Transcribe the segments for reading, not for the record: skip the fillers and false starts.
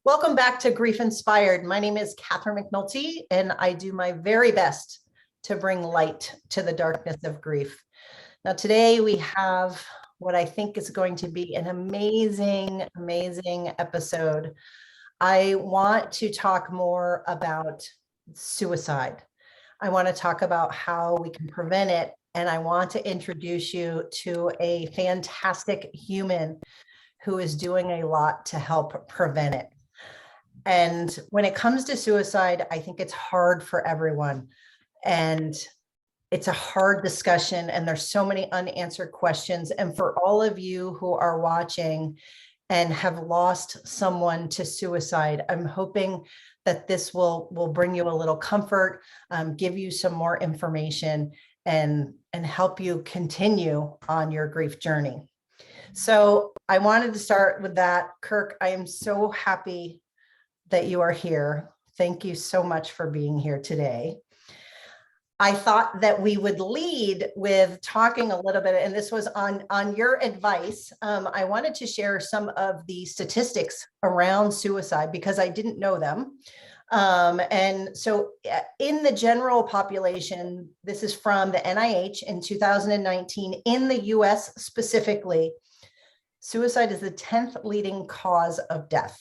Welcome back to Grief Inspired. My name is Catherine McNulty, and I do my very best to bring light to the darkness of grief. Now, today we have what I think is going to be an amazing, amazing episode. I want to talk more about suicide. I want to talk about how we can prevent it, and I want to introduce you to a fantastic human who is doing a lot to help prevent it. And when it comes to suicide, I think it's hard for everyone. And it's a hard discussion, and there's so many unanswered questions. And for all of you who are watching and have lost someone to suicide, I'm hoping that this will bring you a little comfort, give you some more information, and help you continue on your grief journey. So I wanted to start with that. Kirk, I am so happy that you are here. Thank you so much for being here today. I thought that we would lead with talking a little bit, and this was on your advice. I wanted to share some of the statistics around suicide because I didn't know them. And so in the general population, this is from the NIH in 2019, in the US specifically, suicide is the 10th leading cause of death.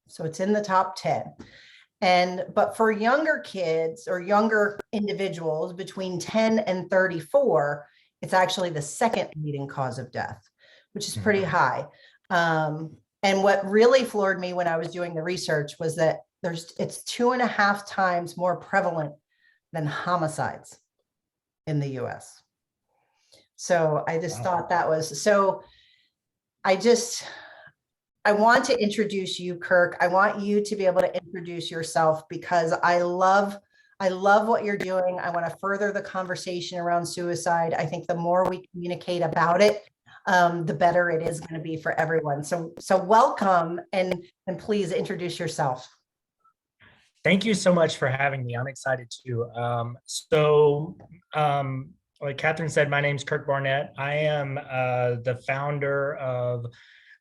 So it's in the top 10. But for younger kids or younger individuals between 10 and 34, it's actually the second leading cause of death, which is pretty high. And what really floored me when I was doing the research was that it's 2.5 times more prevalent than homicides in the US. So I just thought that was, so I want to introduce you, Kirk. I want you to be able to introduce yourself because I love what you're doing. I want to further the conversation around suicide. I think the more we communicate about it, the better it is going to be for everyone. So welcome, and please introduce yourself. Thank you so much for having me. I'm excited too. Like Catherine said, my name's Kirk Barnett. I am the founder of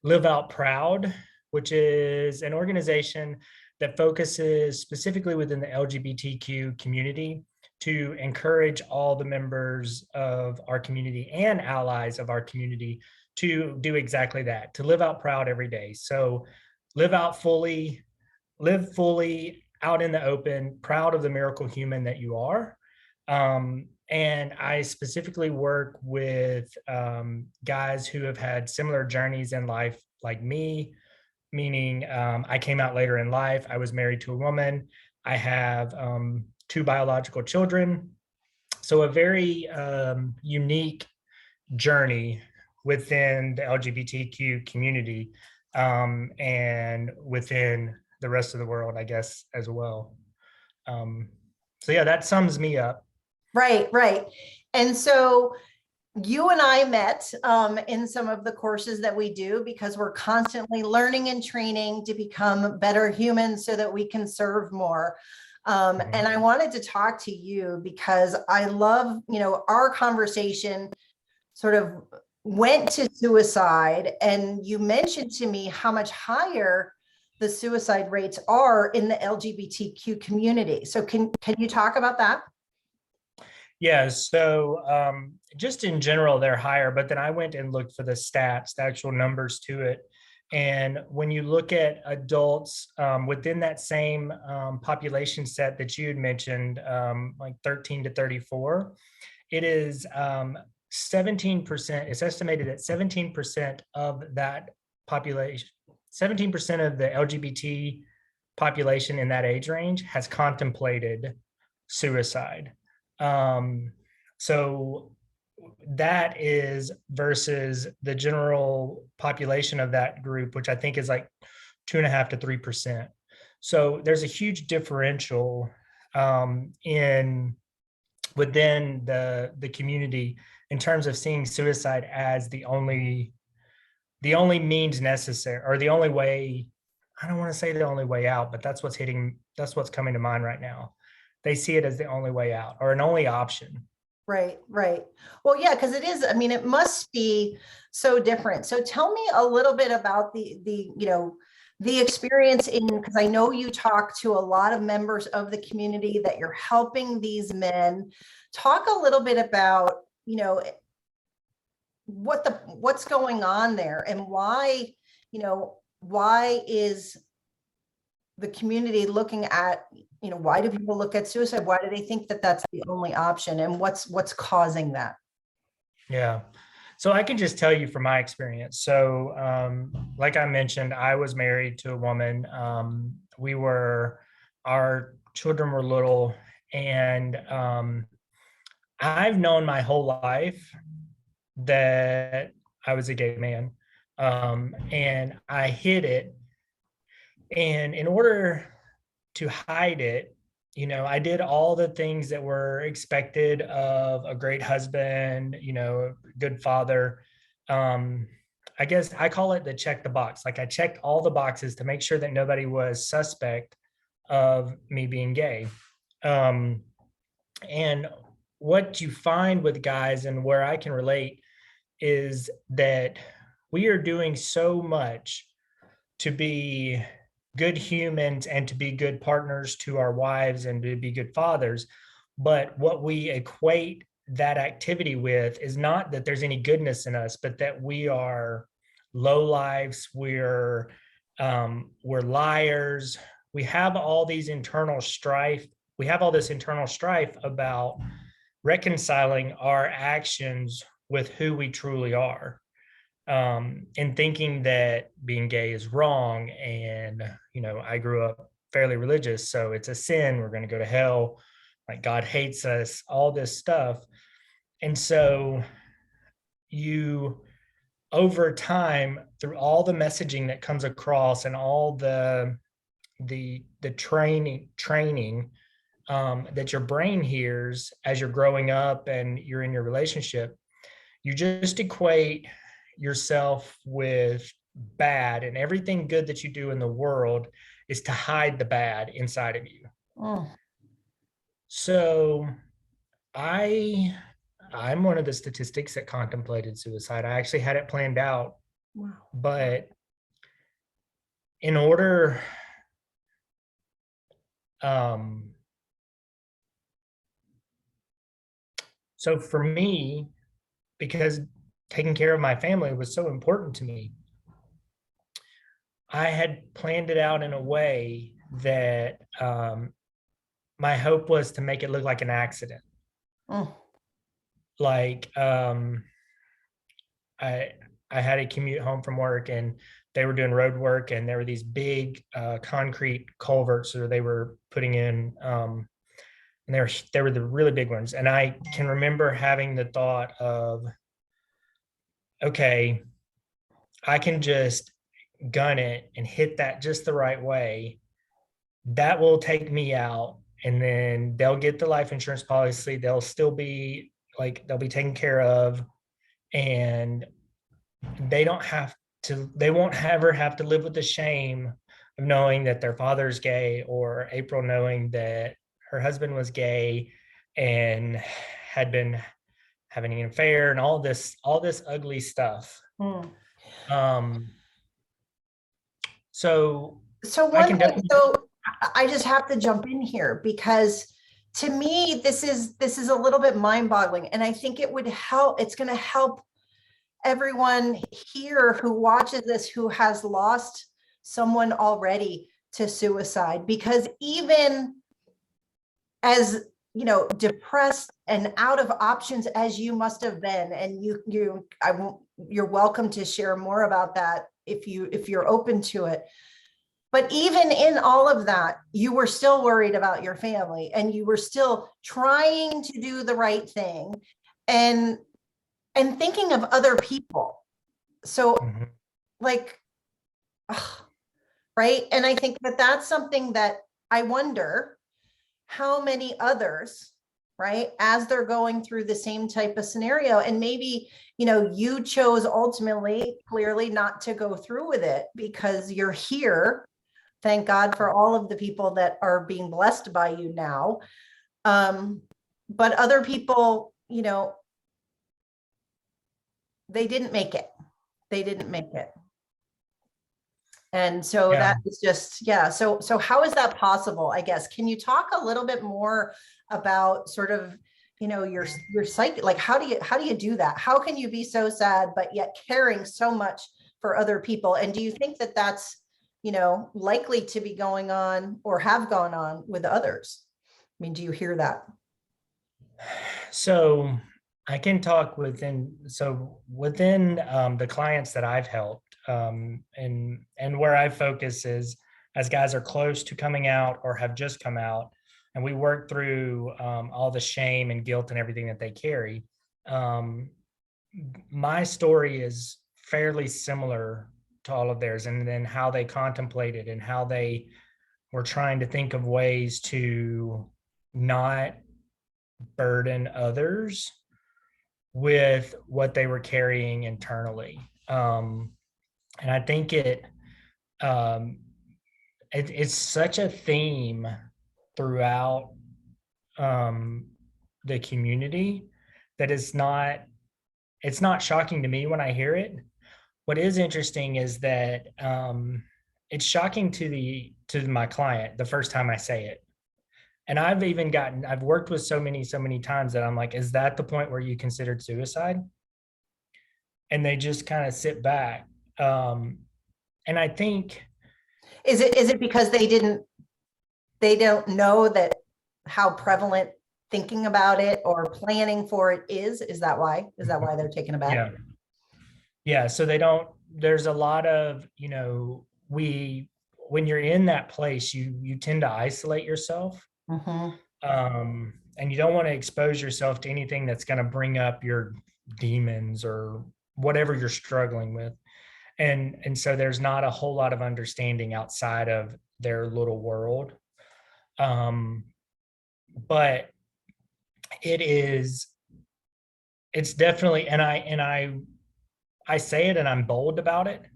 Live Out Proud, which is an organization that focuses specifically within the LGBTQ community to encourage all the members of our community and allies of our community to do exactly that, to live out proud every day. So live fully out in the open, proud of the miracle human that you are. And I specifically work with guys who have had similar journeys in life like me, meaning I came out later in life. I was married to a woman. I have 2 biological children. So a very unique journey within the LGBTQ community and within the rest of the world, I guess, as well. So yeah, that sums me up. Right. And so you and I met in some of the courses that we do because we're constantly learning and training to become better humans so that we can serve more. And I wanted to talk to you because I love, our conversation sort of went to suicide, and you mentioned to me how much higher the suicide rates are in the LGBTQ community. So can you talk about that? Yeah, so just in general, they're higher, but then I went and looked for the stats, the actual numbers to it. And when you look at adults within that same population set that you had mentioned, like 13 to 34, it is 17%, it's estimated that 17% of that population, 17% of the LGBT population in that age range has contemplated suicide. So that is versus the general population of that group, which I think is like 2.5 to 3%. So there's a huge differential within the community in terms of seeing suicide as the only means necessary, or the only way. I don't want to say the only way out, but that's what's coming to mind right now. They see it as the only way out or an only option. Right. Well, yeah, because it is, it must be so different. So tell me a little bit about the the experience in, because I know you talk to a lot of members of the community that you're helping these men. Talk a little bit about, you know, what's going on there, and why, you know, why is the community looking at, you know, why do people look at suicide? Why do they think that that's the only option, and what's causing that? Yeah. So I can just tell you from my experience. So, like I mentioned, I was married to a woman. Our children were little, and I've known my whole life that I was a gay man, and I hid it. And in order to hide it, you know, I did all the things that were expected of a great husband, you know, good father. Um, I guess I call it the check the box. Like I checked all the boxes to make sure that nobody was suspect of me being gay. Um, and what you find with guys, and where I can relate, is that we are doing so much to be good humans and to be good partners to our wives and to be good fathers. But what we equate that activity with is not that there's any goodness in us, but that we are low lives, we're liars. We have all these internal strife. We have all this internal strife about reconciling our actions with who we truly are, and thinking that being gay is wrong. And, you know, I grew up fairly religious, so it's a sin. We're going to go to hell. Like God hates us, all this stuff. And so you, over time, through all the messaging that comes across and all the training that your brain hears as you're growing up and you're in your relationship, you just equate yourself with bad, and everything good that you do in the world is to hide the bad inside of you. Oh, So I'm one of the statistics that contemplated suicide. I actually had it planned out, wow. but in order, um so for me, because taking care of my family was so important to me, I had planned it out in a way that my hope was to make it look like an accident. Oh, Like I I had a commute home from work, and they were doing road work, and there were these big concrete culverts that they were putting in, and they were the really big ones. And I can remember having the thought of, okay, I can just gun it and hit that just the right way. That will take me out, and then they'll get the life insurance policy. They'll still be like, they'll be taken care of, and they won't ever have to live with the shame of knowing that their father's gay, or April knowing that her husband was gay and had been having an affair, and all this ugly stuff. hmm. Um, so So I one can thing, definitely. so I just have to jump in here, because to me, this is a little bit mind-boggling, and I think it would help. It's going to help everyone here who watches this, who has lost someone already to suicide, because even as, you know, depressed and out of options as you must have been, and you're welcome to share more about that if you're open to it. But even in all of that, you were still worried about your family, and you were still trying to do the right thing, and thinking of other people. So Mhm. like, ugh, right? And I think that that's something that I wonder how many others, right, as they're going through the same type of scenario, and maybe, you know, you chose ultimately, clearly, not to go through with it because you're here. Thank God for all of the people that are being blessed by you now. But other people, you know, they didn't make it. They didn't make it. And so Yeah. that is just, yeah. So how is that possible? I guess, can you talk a little bit more about sort of, your psyche, like how do you do that? How can you be so sad, but yet caring so much for other people? And do you think that that's, likely to be going on or have gone on with others? I mean, do you hear that? So I can talk within the clients that I've helped, and where I focus is as guys are close to coming out or have just come out, and we work through all the shame and guilt and everything that they carry. Um, my story is fairly similar to all of theirs, and then how they contemplated and how they were trying to think of ways to not burden others with what they were carrying internally. And I think um, it's such a theme throughout the community that it's not shocking to me when I hear it. What is interesting is that it's shocking to my client the first time I say it. And I've worked with so many times that I'm like, is that the point where you considered suicide? And they just kind of sit back. And I think, Is it because they don't know that how prevalent thinking about it or planning for it is? Is that why? Is that why they're taken aback? yeah, yeah. So there's a lot of, when you're in that place, you tend to isolate yourself. Mm-hmm. And you don't want to expose yourself to anything that's going to bring up your demons or whatever you're struggling with. And so there's not a whole lot of understanding outside of their little world. But it's definitely, and I say it and I'm bold about it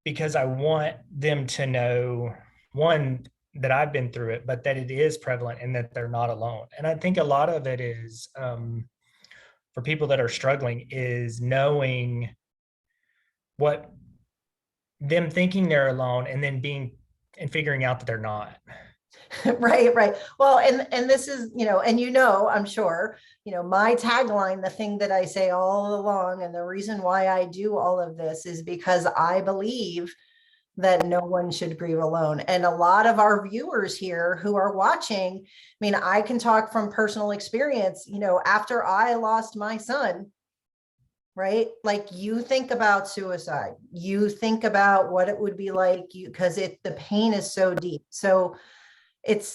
because I want them to know, one, that I've been through it, but that it is prevalent and that they're not alone. And I think a lot of it is for people that are struggling is knowing what them thinking they're alone and then figuring out that they're not. Right. Well, and this is, and I'm sure, my tagline, the thing that I say all along, and the reason why I do all of this is because I believe that no one should grieve alone. And a lot of our viewers here who are watching, I mean, I can talk from personal experience, after I lost my son, right? Like, you think about suicide, you think about what it would be like, because the pain is so deep. So it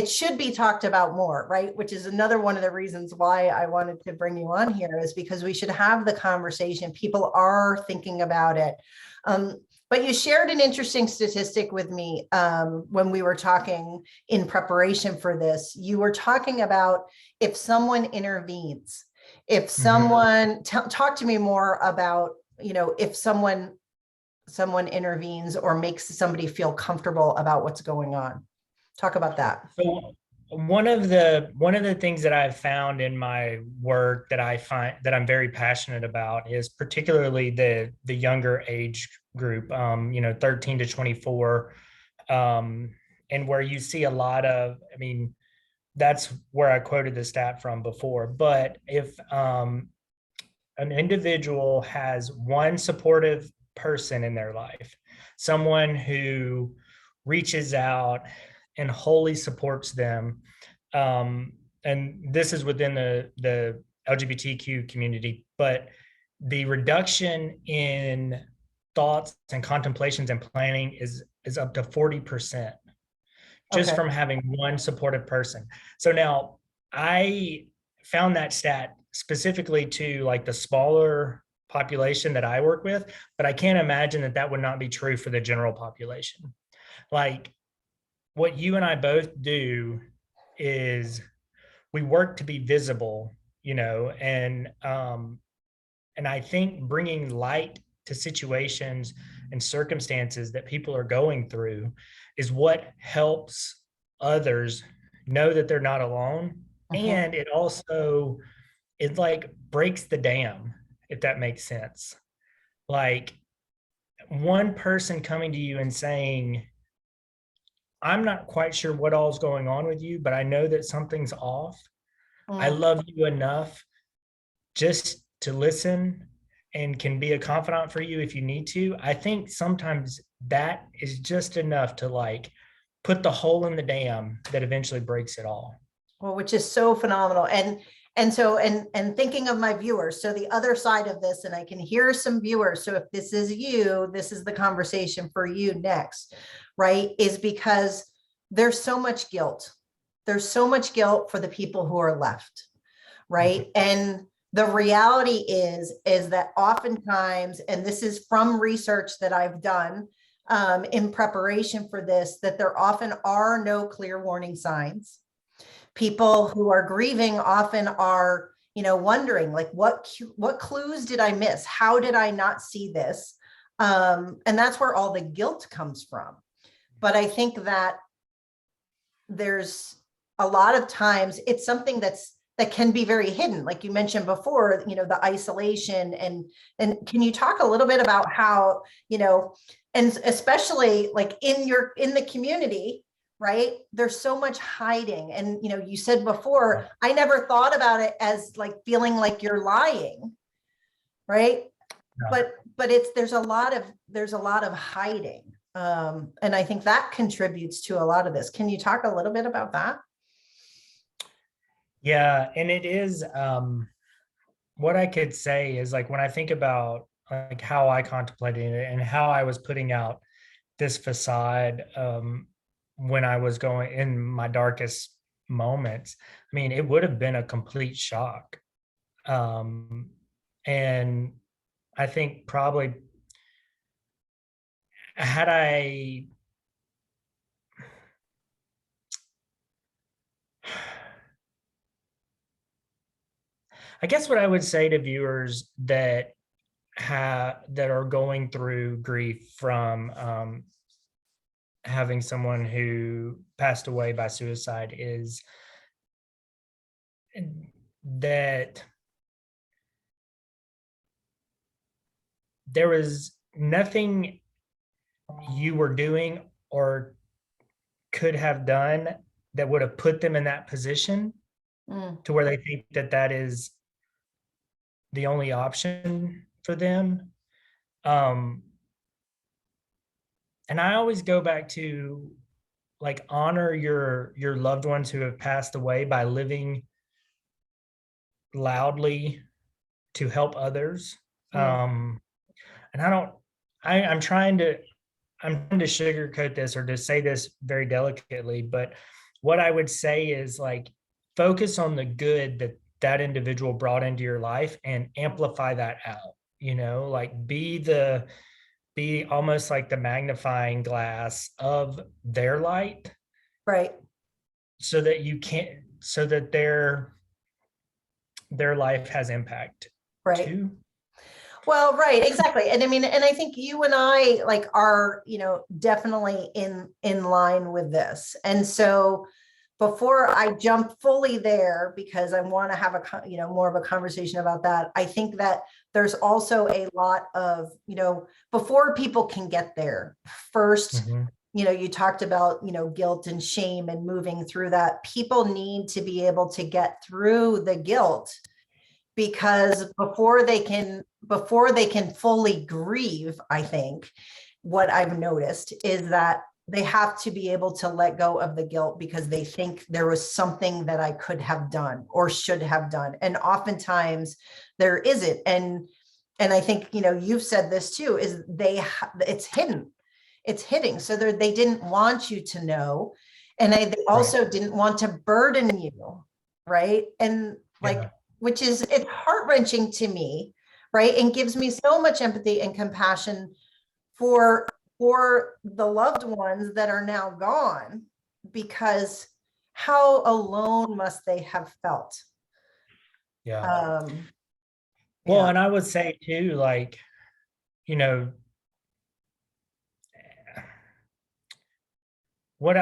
should be talked about more, right? Which is another one of the reasons why I wanted to bring you on here, is because we should have the conversation. People are thinking about it. But you shared an interesting statistic with me when we were talking in preparation for this. You were talking about if someone intervenes, if someone, talk to me more about, if someone intervenes or makes somebody feel comfortable about what's going on. Talk about that. So one of the things that I've found in my work that I find that I'm very passionate about is particularly the younger age group, 13 to 24, and where you see a lot of, I mean, that's where I quoted the stat from before. But if an individual has one supportive person in their life, someone who reaches out and wholly supports them, and this is within the LGBTQ community, but the reduction in thoughts and contemplations and planning is up to 40% just from having one supportive person. So now I found that stat specifically to like the smaller population that I work with, but I can't imagine that would not be true for the general population. Like, what you and I both do is we work to be visible, and I think bringing light to situations and circumstances that people are going through is what helps others know that they're not alone. And it like breaks the dam, if that makes sense. Like, one person coming to you and saying, I'm not quite sure what all's going on with you, but I know that something's off. I Mm. love you enough just to listen and can be a confidant for you if you need to. I think sometimes that is just enough to like put the hole in the dam that eventually breaks it all. Well, which is so phenomenal. And thinking of my viewers, so the other side of this, and I can hear some viewers. So if this is you, this is the conversation for you next, right? Is because there's so much guilt. There's so much guilt for the people who are left, right? And the reality is that oftentimes, and this is from research that I've done in preparation for this, that there often are no clear warning signs. People who are grieving often are, wondering like, what clues did I miss? How did I not see this? And that's where all the guilt comes from. But I think that there's a lot of times it's something that can be very hidden, like you mentioned before, the isolation. And can you talk a little bit about how, and especially like in the community, right? There's so much hiding. And, you said before, I never thought about it as like feeling like you're lying, right? Yeah. But there's a lot of hiding. And I think that contributes to a lot of this. Can you talk a little bit about that? Yeah. And it is, what I could say is like, when I think about like how I contemplated it and how I was putting out this facade, when I was going in my darkest moments, I mean, it would have been a complete shock. And I think probably had I guess what I would say to viewers that are going through grief from having someone who passed away by suicide is that there was nothing you were doing or could have done that would have put them in that position to where they think that that is the only option for them. And I always go back to like honor your loved ones who have passed away by living loudly to help others. And I'm trying to sugarcoat this or to say this very delicately, but what I would say is like focus on the good that that individual brought into your life and amplify that out, like be almost like the magnifying glass of their light, Right. so that so that their life has impact Right. too. Well, right, exactly. And I mean, and I think you and I like are, definitely in line with this. And so before I jump fully there, because I want to have more of a conversation about that, I think that there's also a lot of, before people can get there, first, you talked about, guilt and shame and moving through that. People need to be able to get through the guilt, because before they can fully grieve, I think what I've noticed is that they have to be able to let go of the guilt, because they think there was something that I could have done or should have done. And oftentimes there isn't. And I think, you've said this too, is it's hidden. It's hidden. So they didn't want you to know. And they also didn't want to burden you. Right. And like, which is, it's heart-wrenching to me, right? And gives me so much empathy and compassion for the loved ones that are now gone, because how alone must they have felt? Yeah. Well, Yeah. and I would say too, like, what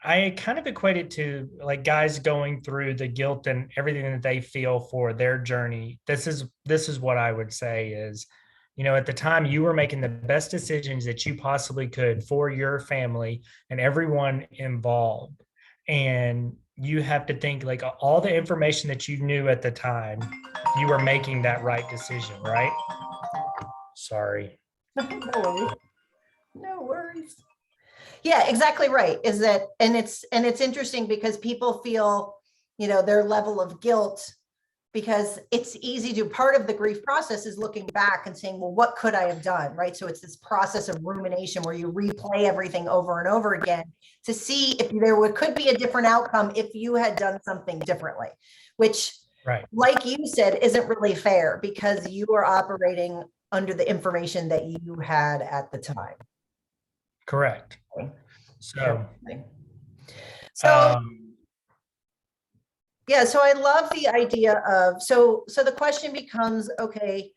I kind of equate it to like guys going through the guilt and everything that they feel for their journey. This is what I would say is, At the time you were making the best decisions that you possibly could for your family and everyone involved. And you have to think like all the information that you knew at the time, you were making that right decision, right? Sorry. No worries. No worries. Yeah, exactly right. Is that, and it's interesting because people feel, their level of guilt, because it's easy to, part of the grief process is looking back and saying, well, what could I have done? Right. So it's this process of rumination where you replay everything over and over again to see if could be a different outcome if you had done something differently, which, right, like you said, isn't really fair because you are operating under the information that you had at the time. correct. So, yeah, so I love the idea of, so the question becomes, okay,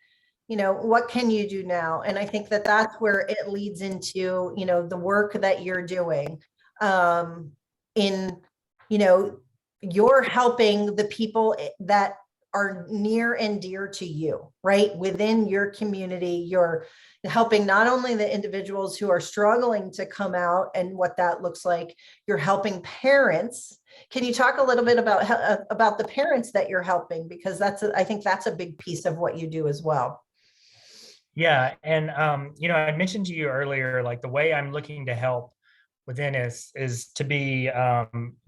what can you do now? And I think that that's where it leads into, the work that you're doing, you're helping the people that are near and dear to you, right? Within your community, you're helping not only the individuals who are struggling to come out and what that looks like, you're helping parents. Can you talk a little bit about the parents that you're helping? Because I think that's a big piece of what you do as well. Yeah. And, I mentioned to you earlier, like the way I'm looking to help within is to be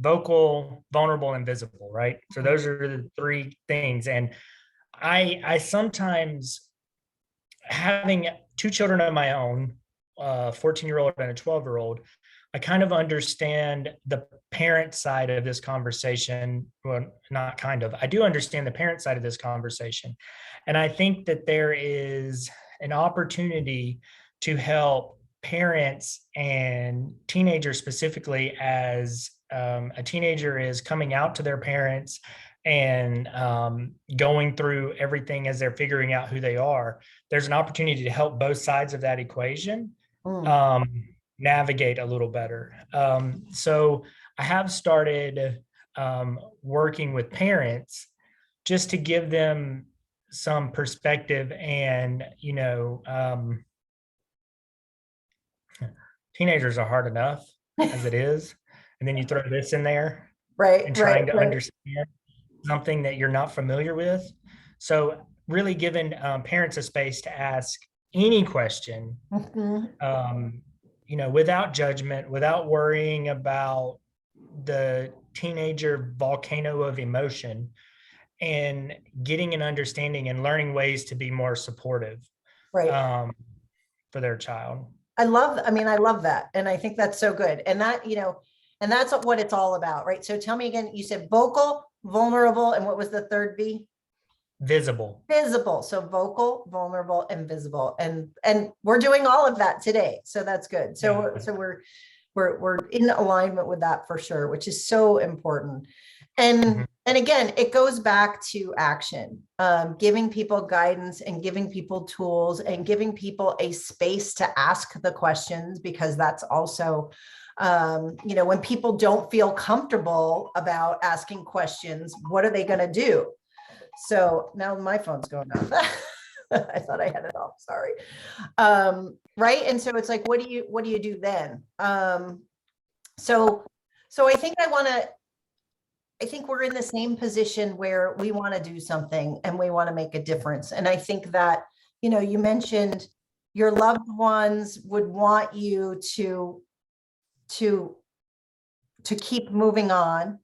vocal, vulnerable, and visible, right? So those are the three things. And I sometimes, having two children of my own, a 14-year-old and a 12-year-old, I kind of understand the parent side of this conversation. Well, not kind of, I do understand the parent side of this conversation. And I think that there is an opportunity to help parents and teenagers specifically, as a teenager is coming out to their parents and going through everything as they're figuring out who they are. There's an opportunity to help both sides of that equation navigate a little better. So I have started working with parents just to give them some perspective. And teenagers are hard enough as it is, and then you throw this in there, right? And trying to understand something that you're not familiar with. So really giving parents a space to ask any question, without judgment, without worrying about the teenager volcano of emotion, and getting an understanding and learning ways to be more supportive for their child. I love that. And I think that's so good. And that, and that's what it's all about, right? So tell me again, you said vocal, vulnerable, and what was the third V? Visible. So vocal, vulnerable, and visible. And we're doing all of that today. So that's good. So we're in alignment with that for sure, which is so important. And again, it goes back to action, giving people guidance and giving people tools and giving people a space to ask the questions, because that's also, when people don't feel comfortable about asking questions, what are they going to do? So now my phone's going off. I thought I had it off. Sorry. Right. And so it's like, what do you do then? So I think we're in the same position where we want to do something and we want to make a difference. And I think that, you mentioned your loved ones would want you to keep moving on,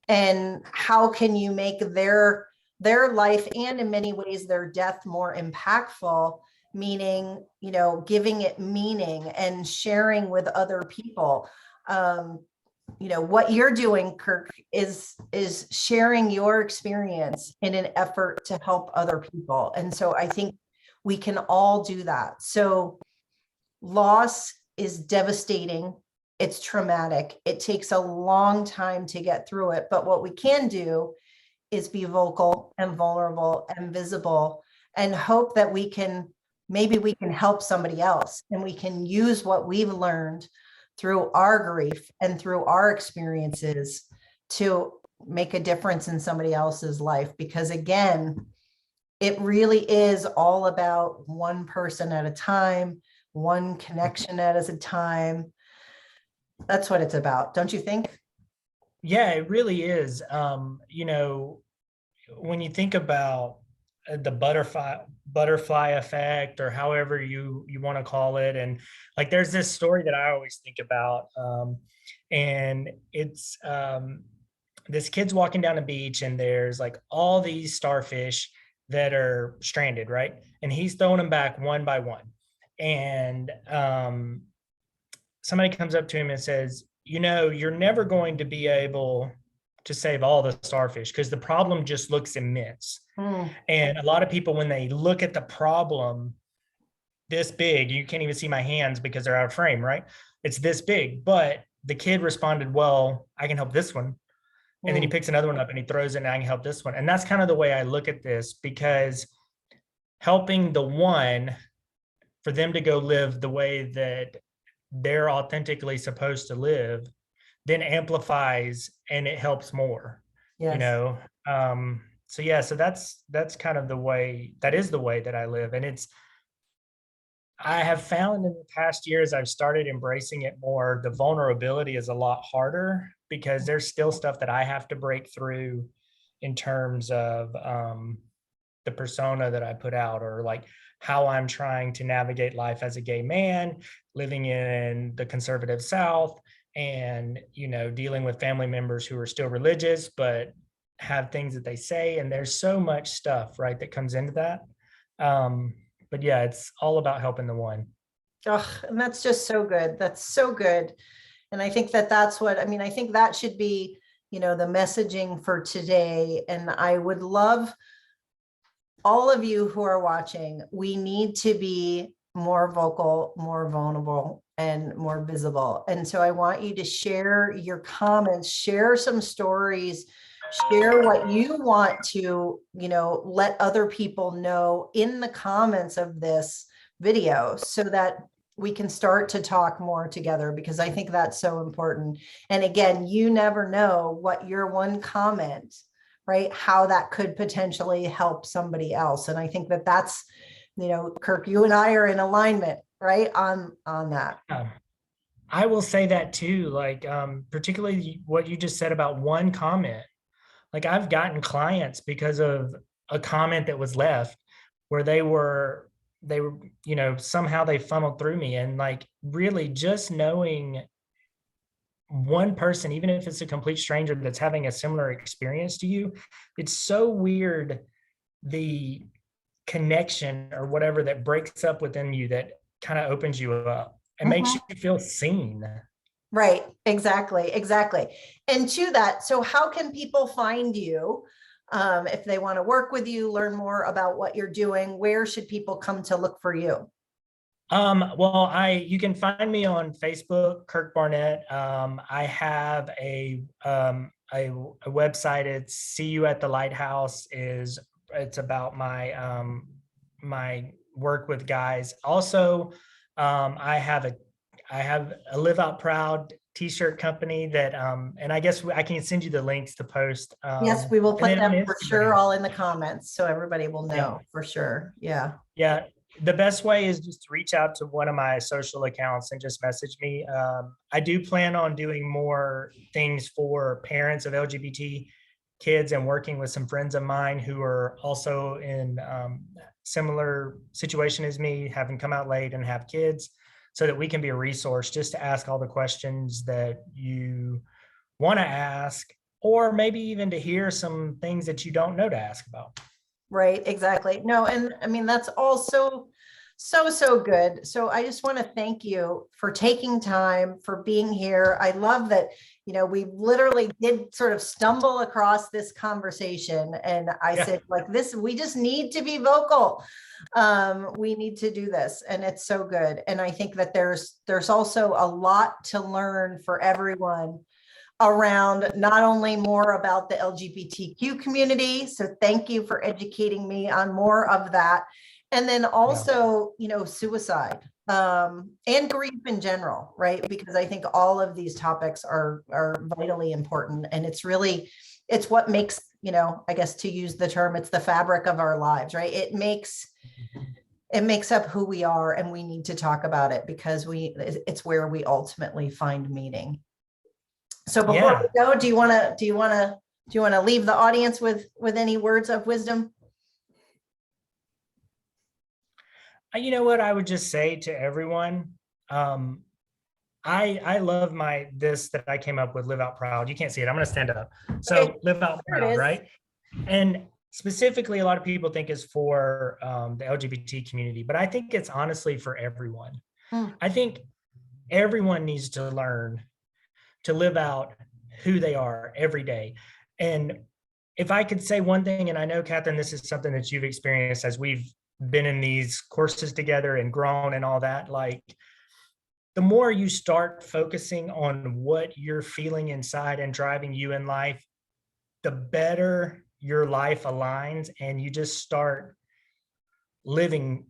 and how can you make their life, and in many ways their death, more impactful, meaning, giving it meaning and sharing with other people. What you're doing, Kirk, is sharing your experience in an effort to help other people. And so I think we can all do that. So loss is devastating. It's traumatic. It takes a long time to get through it. But what we can do is be vocal and vulnerable and visible, and hope that maybe we can help somebody else, and we can use what we've learned through our grief and through our experiences to make a difference in somebody else's life. Because again, it really is all about one person at a time, one connection at a time. That's what it's about, don't you think? Yeah, it really is. You know, when you think about the butterfly effect, or however you want to call it, and like there's this story that I always think about, and it's this kid's walking down the beach, and there's like all these starfish that are stranded, right? And he's throwing them back one by one, and somebody comes up to him and says, you know, you're never going to be able to save all the starfish because the problem just looks immense. And a lot of people, when they look at the problem this big, you can't even see my hands because they're out of frame, right? It's this big. But the kid responded, well, I can help this one. And then he picks another one up and he throws it, and I can help this one. And that's kind of the way I look at this, because helping the one for them to go live the way that they're authentically supposed to live then amplifies and it helps more. Yes. You know, so yeah, so that's kind of the way, that is the way that I live. And I have found in the past years, I've started embracing it more. The vulnerability is a lot harder because there's still stuff that I have to break through in terms of the persona that I put out, or like how I'm trying to navigate life as a gay man living in the conservative South, and, you know, dealing with family members who are still religious, but have things that they say. And there's so much stuff, right, that comes into that. But yeah, it's all about helping the one. Oh, and that's just so good. That's so good. And I think that that's what, I mean, I think that should be, you know, the messaging for today. And I would love all of you who are watching, we need to be more vocal, more vulnerable, and more visible. And so I want you to share your comments, share some stories, share what you want to, you know, let other people know in the comments of this video, so that we can start to talk more together, because I think that's so important. And again, you never know what your one comment, right, how that could potentially help somebody else. And I think that that's, you know, Kirk, you and I are in alignment, right, on that. I will say that too, like particularly what you just said about one comment. Like I've gotten clients because of a comment that was left, where they were, you know, somehow they funneled through me. And like really just knowing one person, even if it's a complete stranger that's having a similar experience to you, it's so weird, the connection or whatever that breaks up within you that kind of opens you up and makes you feel seen. Right, exactly, exactly. And to that, so how can people find you if they want to work with you, learn more about what you're doing? Where should people come to look for you? Well, you can find me on Facebook, Kirk Barnett. I have a website. It's See You at the Lighthouse. It's about my my work with guys. Also, I have a Live Out Proud t-shirt company that and I guess I can send you the links to post. Yes, we will put them for sure Instagram, all in the comments, so everybody will know. Yeah. For sure. Yeah. Yeah. The best way is just to reach out to one of my social accounts and just message me. I do plan on doing more things for parents of LGBT kids, and working with some friends of mine who are also in similar situation as me, having come out late and have kids, so that we can be a resource just to ask all the questions that you want to ask, or maybe even to hear some things that you don't know to ask about. Right, exactly. No, and I mean, that's also so good. So I just want to thank you for taking time, for being here. I love that, you know, we literally did sort of stumble across this conversation, and I said, like, this, we just need to be vocal. We need to do this, and it's so good. And I think that there's also a lot to learn for everyone around, not only more about the LGBTQ community. So thank you for educating me on more of that. And then also, you know, suicide and grief in general, right? Because I think all of these topics are vitally important. And it's really, it's what makes, I guess to use the term, it's the fabric of our lives, right? It makes up who we are, and we need to talk about it because it's where we ultimately find meaning. So before we go, do you want to leave the audience with any words of wisdom? You know what I would just say to everyone, I love this that I came up with, live out proud. You can't see it. I'm going to stand up. So okay. Live out proud, right? And specifically, a lot of people think is for the LGBT community, but I think it's honestly for everyone. I think everyone needs to learn to live out who they are every day. And if I could say one thing, and I know, Catherine, this is something that you've experienced as we've been in these courses together and grown and all that, like the more you start focusing on what you're feeling inside and driving you in life, the better your life aligns, and you just start living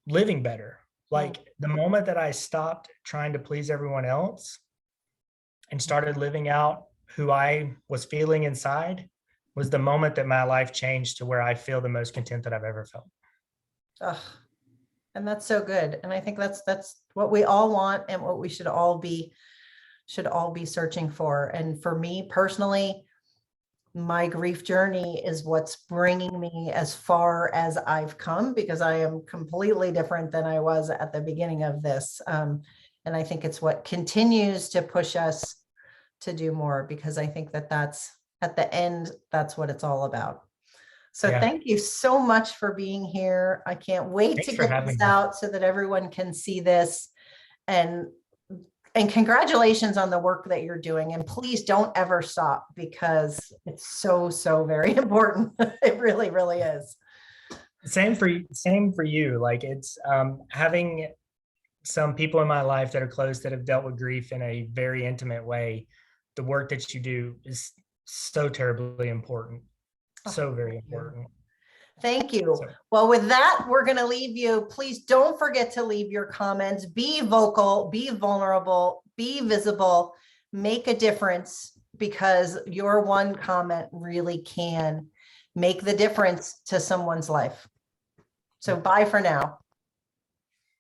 better. Like the moment that I stopped trying to please everyone else and started living out who I was feeling inside was the moment that my life changed to where I feel the most content that I've ever felt. And that's so good. And I think that's what we all want and what we should all be searching for. And for me personally, my grief journey is what's bringing me as far as I've come, because I am completely different than I was at the beginning of this. And I think it's what continues to push us to do more, because I think that's at the end, that's what it's all about. So thank you so much for being here. I can't wait to get this out so that everyone can see this. And congratulations on the work that you're doing. And please don't ever stop, because it's so, so very important. It really, really is. Same for you. Like it's having some people in my life that are close that have dealt with grief in a very intimate way. The work that you do is so terribly important. So very important. Thank you. Well, with that, we're going to leave you. Please don't forget to leave your comments. Be vocal, be vulnerable, be visible, make a difference, because your one comment really can make the difference to someone's life. So bye for now.